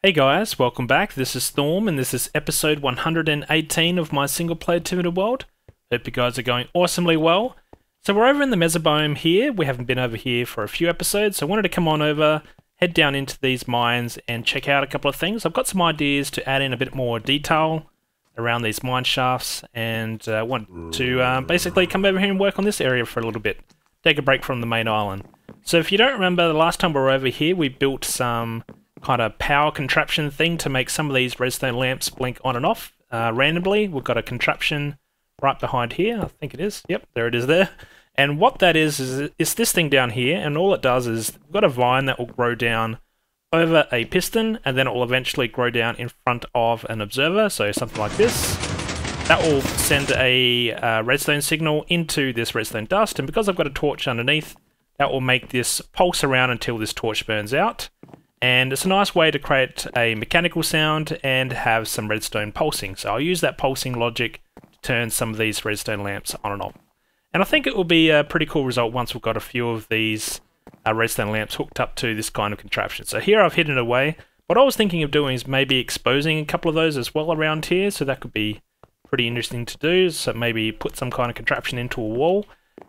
Hey guys, welcome back. This is Storm and this is episode 118 of my single player Tiveden world. Hope you guys are going awesomely well. So we're over in the mesobiome here. We haven't been over here for a few episodes, so I wanted to come on over, head down into these mines and check out a couple of things. I've got some ideas to add in a bit more detail around these mine shafts and want to basically come over here and work on this area for a little bit. Take a break from the main island. So if you don't remember, the last time we were over here we built some kind of power contraption thing to make some of these redstone lamps blink on and off randomly. We've got a contraption right behind here, I think it is. Yep, there it is there. And what that is it's this thing down here, and all it does is we've got a vine that will grow down over a piston, and then it will eventually grow down in front of an observer, so something like this. That will send a redstone signal into this redstone dust, and because I've got a torch underneath, that will make this pulse around until this torch burns out. And it's a nice way to create a mechanical sound and have some redstone pulsing. So I'll use that pulsing logic to turn some of these redstone lamps on and off. And I think it will be a pretty cool result once we've got a few of these redstone lamps hooked up to this kind of contraption. So here I've hidden away. What I was thinking of doing is maybe exposing a couple of those as well around here. So that could be pretty interesting to do. So maybe put some kind of contraption into a wall.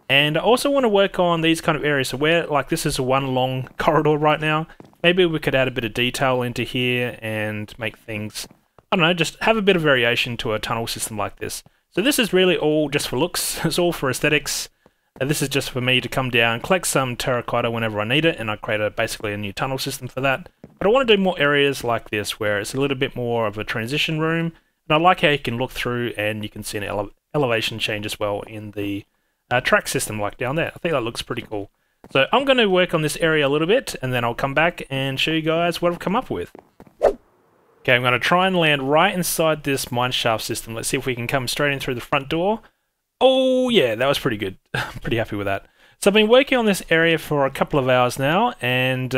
And I also want to work on these kind of areas. So where, like, this is one long corridor right now, maybe we could add a bit of detail into here and make things, I don't know, just have a bit of variation to a tunnel system like this. So this is really all just for looks. It's all for aesthetics. And this is just for me to come down, collect some terracotta whenever I need it, and I create basically a new tunnel system for that. But I want to do more areas like this where it's a little bit more of a transition room. And I like how you can look through and you can see an elevation change as well in the track system like down there. I think that looks pretty cool. So I'm going to work on this area a little bit and then I'll come back and show you guys what I've come up with. Okay, I'm going to try and land right inside this mine shaft system. Let's see if we can come straight in through the front door. Oh yeah, that was pretty good. I'm pretty happy with that. So I've been working on this area for a couple of hours now and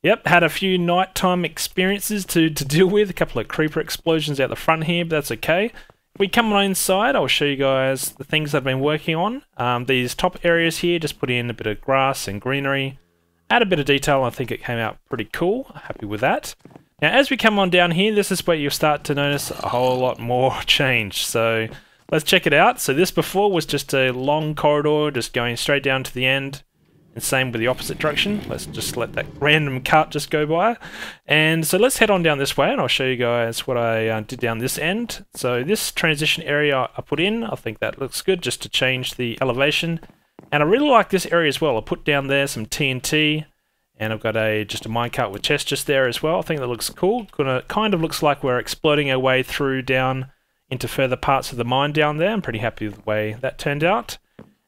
yep, had a few nighttime experiences to deal with. A couple of creeper explosions out the front here, but that's okay. If we come on inside, I'll show you guys the things I've been working on. These top areas here, just put in a bit of grass and greenery. Add a bit of detail, I think it came out pretty cool. Happy with that. Now as we come on down here, this is where you'll start to notice a whole lot more change. So let's check it out. So this before was just a long corridor, just going straight down to the end. And same with the opposite direction. Let's just let that random cut just go by. And so let's head on down this way and I'll show you guys what I did down this end. So this transition area I put in, I think that looks good just to change the elevation. And I really like this area as well. I put down there some TNT and I've got just a minecart with chests just there as well. I think that looks cool. Kind of looks like we're exploding our way through down into further parts of the mine down there. I'm pretty happy with the way that turned out.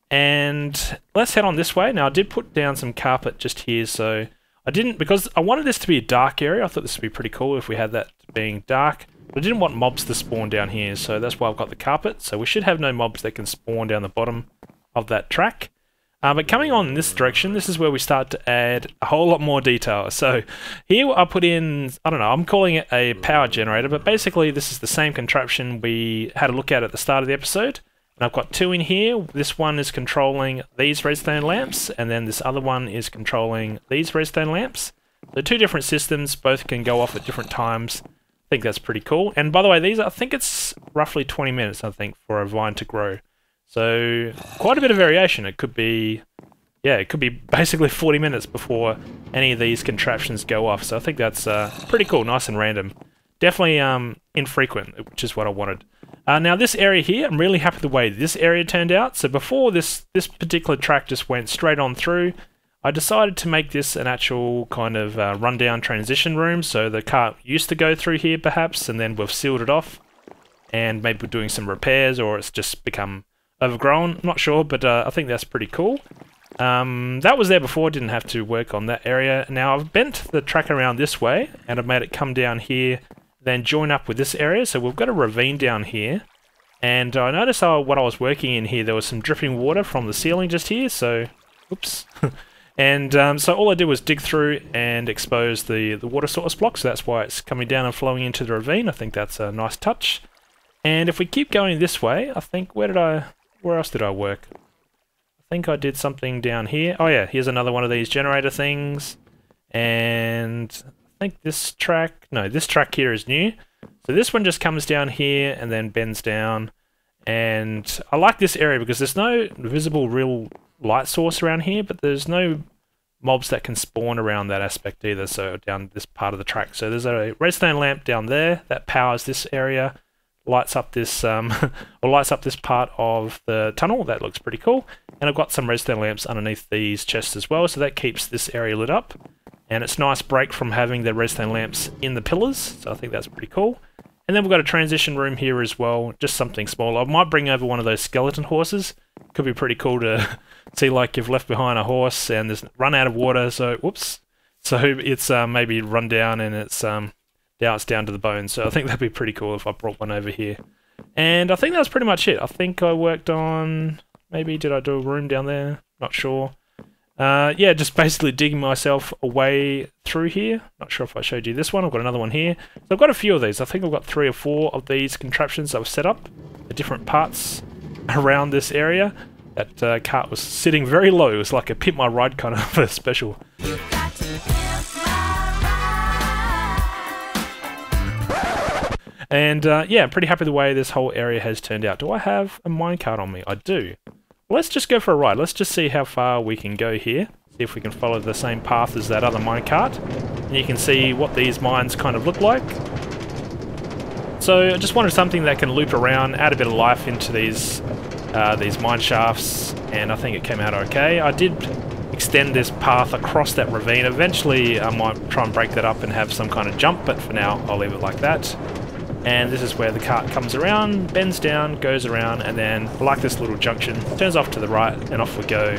And let's head on this way. Now I did put down some carpet just here, so I didn't, because I wanted this to be a dark area. I thought this would be pretty cool if we had that being dark. But I didn't want mobs to spawn down here, so that's why I've got the carpet. So we should have no mobs that can spawn down the bottom of that track. But coming on in this direction, this is where we start to add a whole lot more detail. So here I put in, I don't know, I'm calling it a power generator, but basically this is the same contraption we had a look at the start of the episode. And I've got two in here. This one is controlling these redstone lamps, and then this other one is controlling these redstone lamps. So two different systems, both can go off at different times. I think that's pretty cool. And by the way, these, I think it's roughly 20 minutes, I think, for a vine to grow. So quite a bit of variation. It could be, yeah, it could be basically 40 minutes before any of these contraptions go off. So I think that's pretty cool, nice and random. Definitely infrequent, which is what I wanted. Now this area here, I'm really happy with the way this area turned out. So before this particular track just went straight on through, I decided to make this an actual kind of rundown transition room. So the cart used to go through here perhaps, and then we've sealed it off. And maybe we're doing some repairs, or it's just become overgrown. I'm not sure, but I think that's pretty cool. That was there before, didn't have to work on that area. Now I've bent the track around this way, and I've made it come down here, then join up with this area. So we've got a ravine down here, and I noticed what I was working in here, there was some dripping water from the ceiling just here, so oops. And so all I did was dig through and expose the water source block, so that's why it's coming down and flowing into the ravine. I think that's a nice touch. And if we keep going this way, I think, where else did I work? I think I did something down here. Oh yeah, here's another one of these generator things. And think this track, no, this track here is new. So this one just comes down here and then bends down. And I like this area because there's no visible real light source around here, but there's no mobs that can spawn around that aspect either, so down this part of the track. So there's a redstone lamp down there that powers this area, lights up this or lights up this part of the tunnel. That looks pretty cool. And I've got some redstone lamps underneath these chests as well, so that keeps this area lit up. And it's a nice break from having the redstone lamps in the pillars, so I think that's pretty cool. And then we've got a transition room here as well, just something small. I might bring over one of those skeleton horses. Could be pretty cool to see like you've left behind a horse and there's run out of water, so whoops. So it's maybe run down and it's down to the bone. So I think that'd be pretty cool if I brought one over here. And I think that's pretty much it. I think I worked on, maybe did I do a room down there? Not sure. Yeah, just basically digging myself a way through here. Not sure if I showed you this one. I've got another one here. So I've got a few of these. I think I've got 3 or 4 of these contraptions I've set up at different parts around this area. That cart was sitting very low. It was like a pimp my ride kind of a special. And yeah, I'm pretty happy the way this whole area has turned out. Do I have a minecart on me? I do. Let's just go for a ride. Let's just see how far we can go here. See if we can follow the same path as that other minecart. And you can see what these mines kind of look like. So I just wanted something that can loop around, add a bit of life into these mine shafts, and I think it came out okay. I did extend this path across that ravine. Eventually I might try and break that up and have some kind of jump, but for now I'll leave it like that. And this is where the cart comes around, bends down, goes around, and then, like this little junction, turns off to the right, and off we go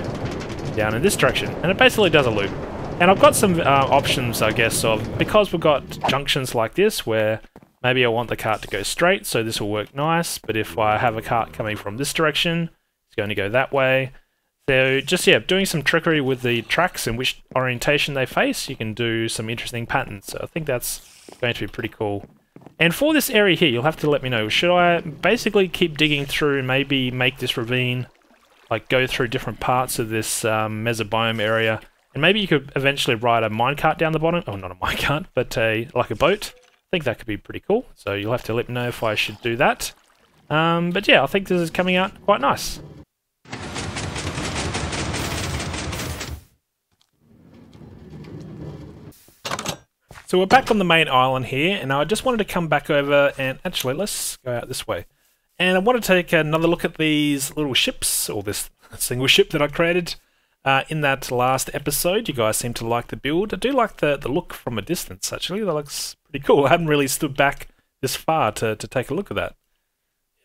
down in this direction. And it basically does a loop. And I've got some options, I guess, of, because we've got junctions like this, where maybe I want the cart to go straight, so this will work nice, but if I have a cart coming from this direction, it's going to go that way. So just, yeah, doing some trickery with the tracks and which orientation they face, you can do some interesting patterns. So I think that's going to be pretty cool. And for this area here, you'll have to let me know, should I basically keep digging through and maybe make this ravine, like go through different parts of this mesobiome area, and maybe you could eventually ride a minecart down the bottom, oh not a minecart, but like a boat. I think that could be pretty cool, so you'll have to let me know if I should do that. But yeah, I think this is coming out quite nice. So we're back on the main island here, and I just wanted to come back over and actually let's go out this way. And I want to take another look at these little ships, or this single ship that I created in that last episode. You guys seem to like the build. I do like the look from a distance, actually. That looks pretty cool. I hadn't really stood back this far to take a look at that.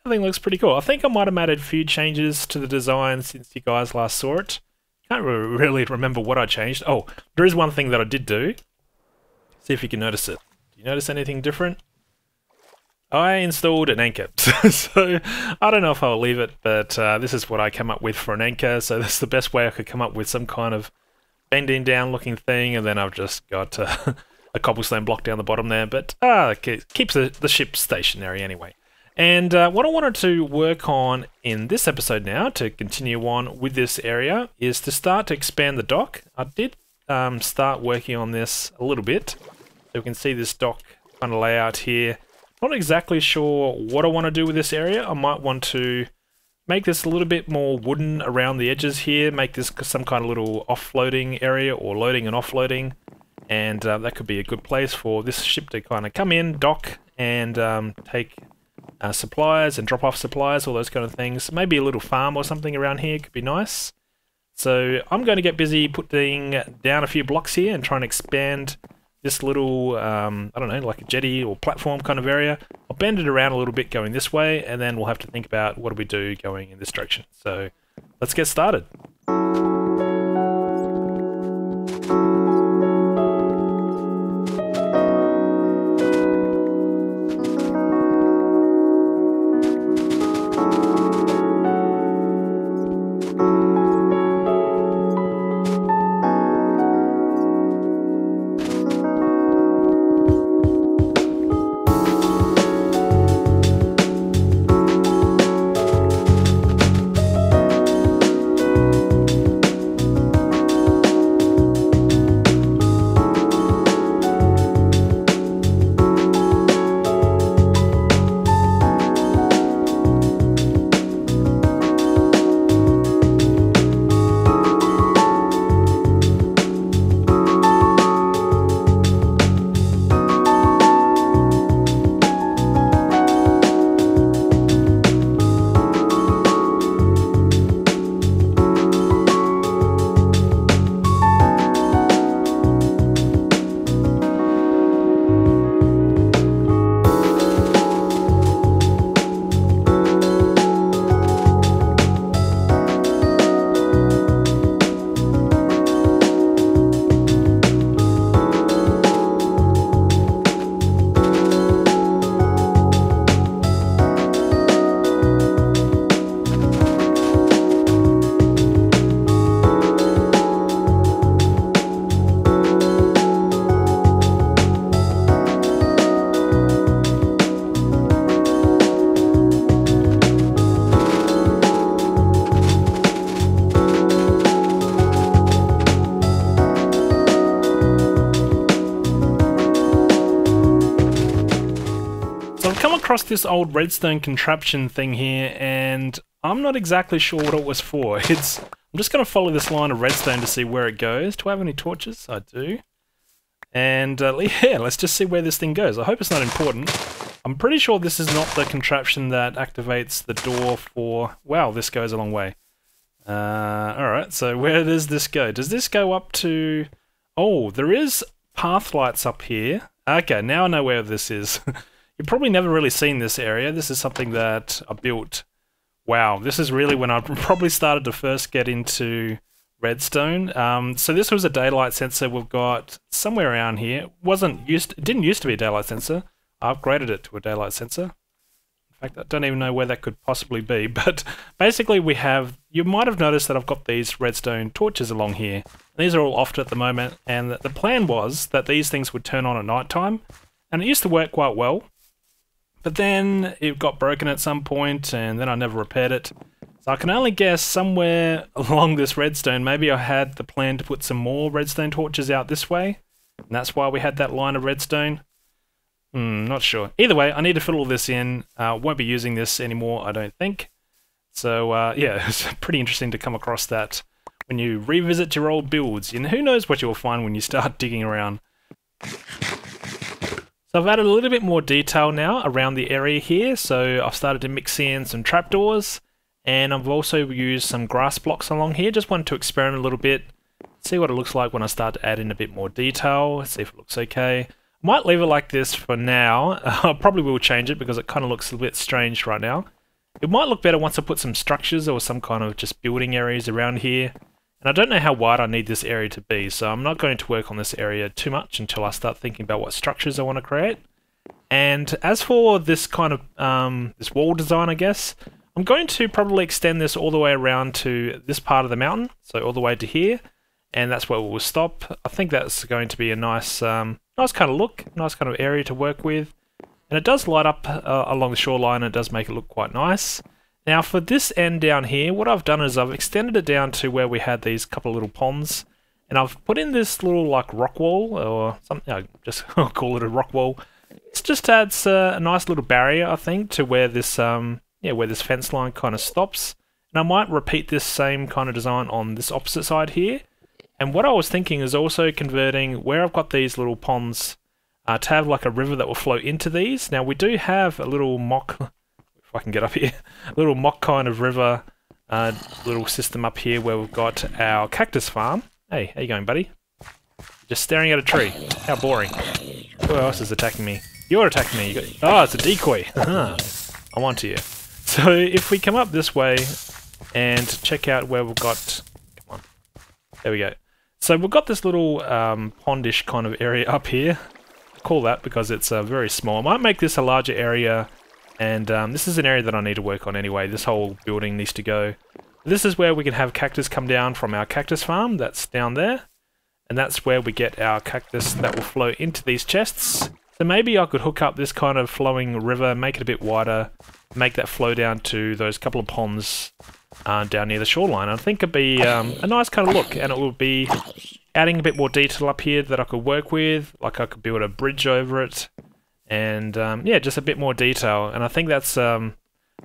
I think it looks pretty cool. I think I might have made a few changes to the design since you guys last saw it. Can't really remember what I changed. Oh, there is one thing that I did do. See if you can notice it. Do you notice anything different? I installed an anchor. So I don't know if I'll leave it, but this is what I came up with for an anchor. So that's the best way I could come up with some kind of bending down looking thing, and then I've just got a cobblestone block down the bottom there. But it keeps the ship stationary anyway. And what I wanted to work on in this episode now, to continue on with this area, is to start to expand the dock. I did start working on this a little bit. So we can see this dock kind of layout here. Not exactly sure what I want to do with this area. I might want to make this a little bit more wooden around the edges here, make this some kind of little offloading area, or loading and offloading. And that could be a good place for this ship to kind of come in, dock, and take supplies and drop off supplies, all those kind of things. Maybe a little farm or something around here could be nice. So I'm going to get busy putting down a few blocks here and trying to expand this little, I don't know, like a jetty or platform kind of area. I'll bend it around a little bit going this way, and then we'll have to think about what do we do going in this direction. So let's get started. this old redstone contraption thing here, and I'm not exactly sure what it was for. I'm just going to follow this line of redstone to see where it goes. Do I have any torches? I do. And yeah, let's just see where this thing goes. I hope it's not important. I'm pretty sure this is not the contraption that activates the door for... Wow, this goes a long way. Alright, so where does this go? Does this go up to... Oh, there is path lights up here. Okay, now I know where this is. You've probably never really seen this area. This is something that I built. Wow, this is really when I probably started to first get into redstone. So this was a daylight sensor we've got somewhere around here. It didn't used to be a daylight sensor. I upgraded it to a daylight sensor. In fact, I don't even know where that could possibly be, but basically you might have noticed that I've got these redstone torches along here. These are all off at the moment, and the plan was that these things would turn on at night time, and it used to work quite well, but then it got broken at some point, and then I never repaired it. So I can only guess somewhere along this redstone, maybe I had the plan to put some more redstone torches out this way, and that's why we had that line of redstone. Not sure. Either way, I need to fill all this in. Won't be using this anymore, I don't think. So, yeah, it's pretty interesting to come across that when you revisit your old builds. And who knows what you'll find when you start digging around. So I've added a little bit more detail now around the area here. So I've started to mix in some trapdoors. And I've also used some grass blocks along here. Just wanted to experiment a little bit. See what it looks like when I start to add in a bit more detail. See if it looks okay. Might leave it like this for now. I probably will change it because it kind of looks a bit strange right now. It might look better once I put some structures or some kind of just building areas around here. And I don't know how wide I need this area to be, so I'm not going to work on this area too much until I start thinking about what structures I want to create. And as for this kind of this wall design, I guess, I'm going to probably extend this all the way around to this part of the mountain, so all the way to here. And that's where we'll stop. I think that's going to be a nice nice kind of look, nice kind of area to work with. And it does light up along the shoreline, and it does make it look quite nice. Now for this end down here, what I've done is I've extended it down to where we had these couple of little ponds. And I've put in this little like rock wall, or something, I'll call it a rock wall. It just adds a nice little barrier, I think, to where this, where this fence line kind of stops. And I might repeat this same kind of design on this opposite side here. And what I was thinking is also converting where I've got these little ponds to have like a river that will flow into these. Now we do have a little mock, if I can get up here, a little mock kind of river little system up here where we've got our Cactus Farm. Hey, how you going, buddy? Just staring at a tree. How boring. Who else is attacking me? You're attacking me. Oh, it's a decoy. I'm onto you. So if we come up this way and check out where we've got... Come on. There we go. So we've got this little pondish kind of area up here. I call that because it's very small. I might make this a larger area, and this is an area that I need to work on anyway. This whole building needs to go. This is where we can have cactus come down from our cactus farm. That's down there. And that's where we get our cactus that will flow into these chests. So maybe I could hook up this kind of flowing river, make it a bit wider, make that flow down to those couple of ponds down near the shoreline. I think it'd be a nice kind of look, and it would be adding a bit more detail up here that I could work with, like I could build a bridge over it, and yeah, just a bit more detail. And I think that's a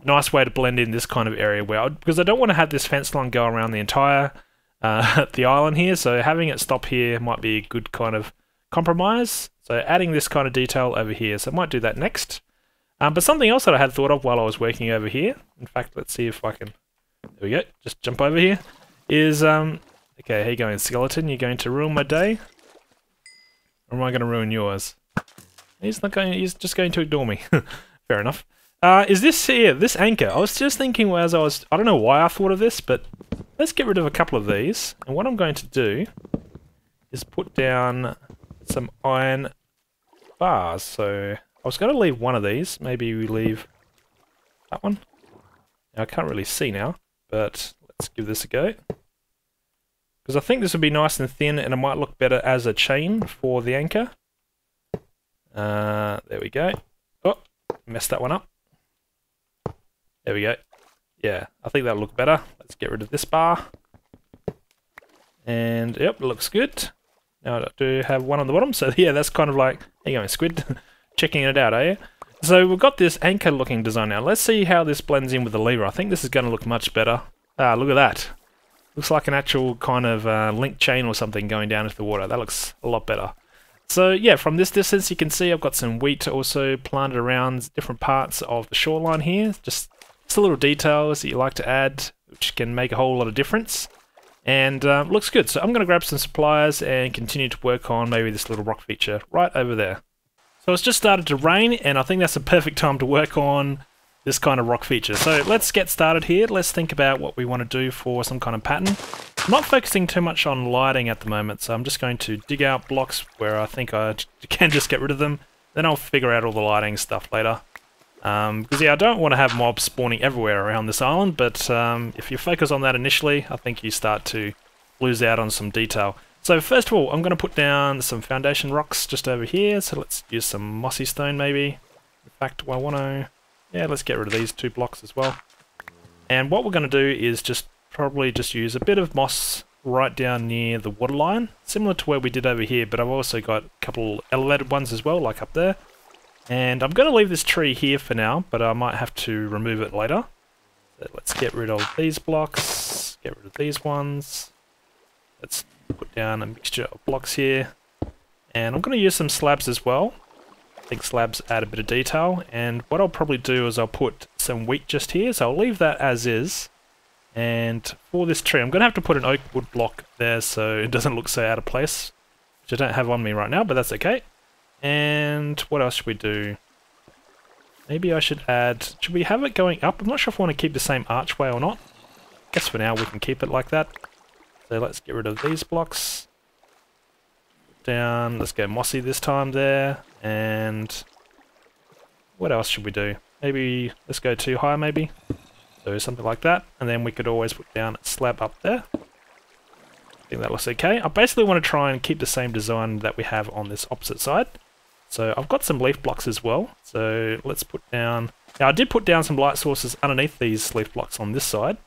nice way to blend in this kind of area because I don't want to have this fence line go around the entire the island here, so having it stop here might be a good kind of compromise. So adding this kind of detail over here, so I might do that next. But something else that I had thought of while I was working over here, in fact, let's see if I can... There we go, just jump over here, is, okay, how you going, skeleton? You're going to ruin my day? Or am I going to ruin yours? He's not going, he's just going to ignore me. Fair enough. Is this here, this anchor? I was just thinking as I don't know why I thought of this, but let's get rid of a couple of these. And what I'm going to do is put down some iron bars. So I was going to leave one of these. Maybe we leave that one. Now, I can't really see now, but let's give this a go. Because I think this would be nice and thin, and it might look better as a chain for the anchor. There we go. Oh, messed that one up. There we go. Yeah, I think that'll look better. Let's get rid of this bar. And yep, it looks good. Now I do have one on the bottom, so yeah, that's kind of like, how you going, squid? Checking it out, are you? So we've got this anchor looking design now. Let's see how this blends in with the lever. I think this is going to look much better. Ah, look at that. Looks like an actual kind of link chain or something going down into the water. That looks a lot better. So yeah, from this distance you can see I've got some wheat also planted around different parts of the shoreline here. Just little details that you like to add, which can make a whole lot of difference. And looks good. So I'm going to grab some supplies and continue to work on maybe this little rock feature right over there. So it's just started to rain, and I think that's a perfect time to work on this kind of rock feature. So let's get started here. Let's think about what we want to do for some kind of pattern. I'm not focusing too much on lighting at the moment, so I'm just going to dig out blocks where I think I can just get rid of them. Then I'll figure out all the lighting stuff later. Because yeah, I don't want to have mobs spawning everywhere around this island, but if you focus on that initially, I think you start to lose out on some detail. So first of all, I'm going to put down some foundation rocks just over here. So let's use some mossy stone maybe. In fact, I want to... yeah, let's get rid of these 2 blocks as well. And what we're going to do is probably just use a bit of moss right down near the waterline, similar to where we did over here, but I've also got a couple elevated ones as well, like up there. And I'm going to leave this tree here for now, but I might have to remove it later. So let's get rid of these blocks, get rid of these ones. Let's put down a mixture of blocks here. And I'm going to use some slabs as well. I think slabs add a bit of detail. And what I'll probably do is I'll put some wheat just here, so I'll leave that as is. And for this tree, I'm going to have to put an oak wood block there so it doesn't look so out of place, which I don't have on me right now, but that's okay. And what else should we do? Maybe I should add... should we have it going up? I'm not sure if I want to keep the same archway or not. I guess for now we can keep it like that. So let's get rid of these blocks. Down, let's go mossy this time there. And what else should we do? Maybe let's go too high maybe. So something like that. And then we could always put down a slab up there. I think that looks okay. I basically want to try and keep the same design that we have on this opposite side. So I've got some leaf blocks as well. So let's put down... now I did put down some light sources underneath these leaf blocks on this side,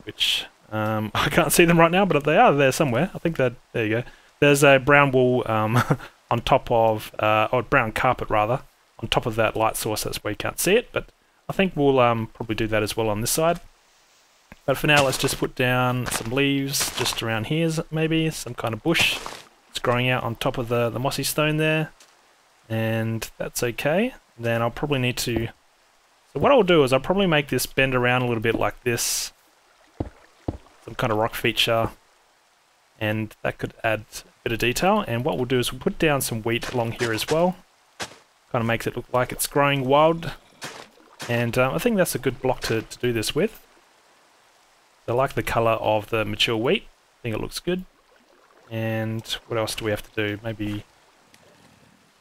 which I can't see them right now, but they are there somewhere. I think that... there you go. There's a brown wool on top of... or brown carpet rather, on top of that light source. That's where you can't see it, but I think we'll probably do that as well on this side. But for now, let's just put down some leaves just around here, maybe some kind of bush. It's growing out on top of the mossy stone there. And that's okay. Then I'll probably need to... so what I'll do is I'll probably make this bend around a little bit like this. Some kind of rock feature. And that could add a bit of detail. And what we'll do is we'll put down some wheat along here as well. Kind of makes it look like it's growing wild. And I think that's a good block to do this with. I like the colour of the mature wheat. I think it looks good. And what else do we have to do? Maybe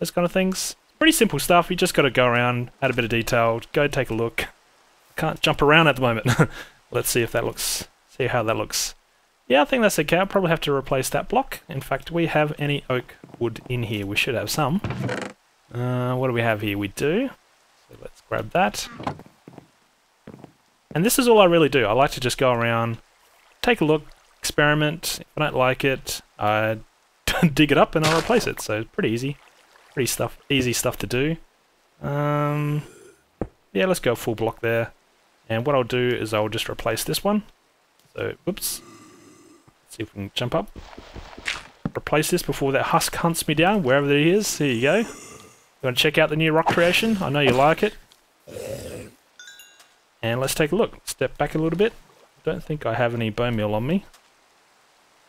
those kind of things. Pretty simple stuff. You just got to go around, add a bit of detail, go take a look. I can't jump around at the moment. Let's see if that looks... see how that looks. Yeah, I think that's okay. I'll probably have to replace that block. In fact, do we have any oak wood in here? We should have some. What do we have here? We do. So let's grab that. And this is all I really do. I like to just go around, take a look, experiment. If I don't like it, I dig it up and I'll replace it. So it's pretty easy. Easy stuff to do. Yeah, let's go full block there. And what I'll do is I'll just replace this one. So, whoops. Let's see if we can jump up. Replace this before that husk hunts me down, wherever it is. There you go. You want to check out the new rock creation? I know you like it. And let's take a look. Step back a little bit. I don't think I have any bone meal on me.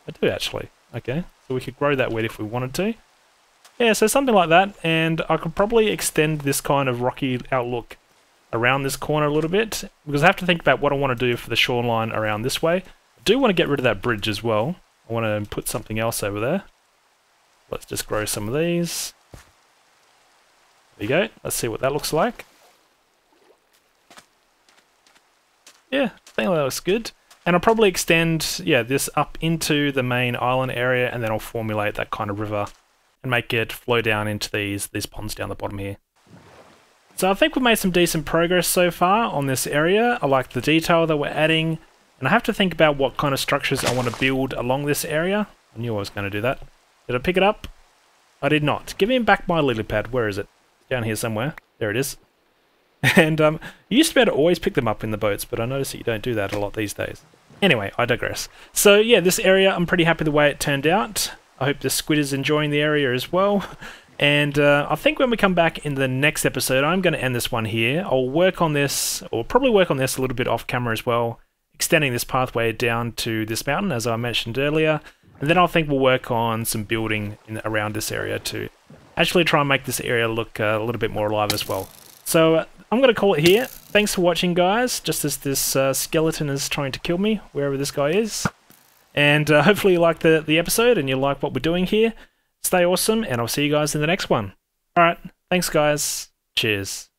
I do actually. Okay, so we could grow that wheat if we wanted to. Yeah, so something like that, and I could probably extend this kind of rocky outlook around this corner a little bit, because I have to think about what I want to do for the shoreline around this way. I do want to get rid of that bridge as well. I want to put something else over there. Let's just grow some of these. There you go. Let's see what that looks like. Yeah, I think that looks good. And I'll probably extend, yeah, this up into the main island area, and then I'll formulate that kind of river and make it flow down into these ponds down the bottom here. So I think we've made some decent progress so far on this area. I like the detail that we're adding, and I have to think about what kind of structures I want to build along this area. I knew I was going to do that. Did I pick it up? I did not. Give me back my lily pad. Where is it? Down here somewhere. There it is. And you used to be able to always pick them up in the boats, but I notice that you don't do that a lot these days. Anyway, I digress. So yeah, this area, I'm pretty happy the way it turned out. I hope the squid is enjoying the area as well. And I think when we come back in the next episode, I'm going to end this one here. I'll work on this, or probably work on this a little bit off camera as well, extending this pathway down to this mountain, as I mentioned earlier. And then I think we'll work on some building around this area to actually try and make this area look a little bit more alive as well. So I'm going to call it here. Thanks for watching, guys, just as this skeleton is trying to kill me, wherever this guy is. And hopefully you like the episode and you like what we're doing here. Stay awesome, and I'll see you guys in the next one. Alright, thanks guys. Cheers.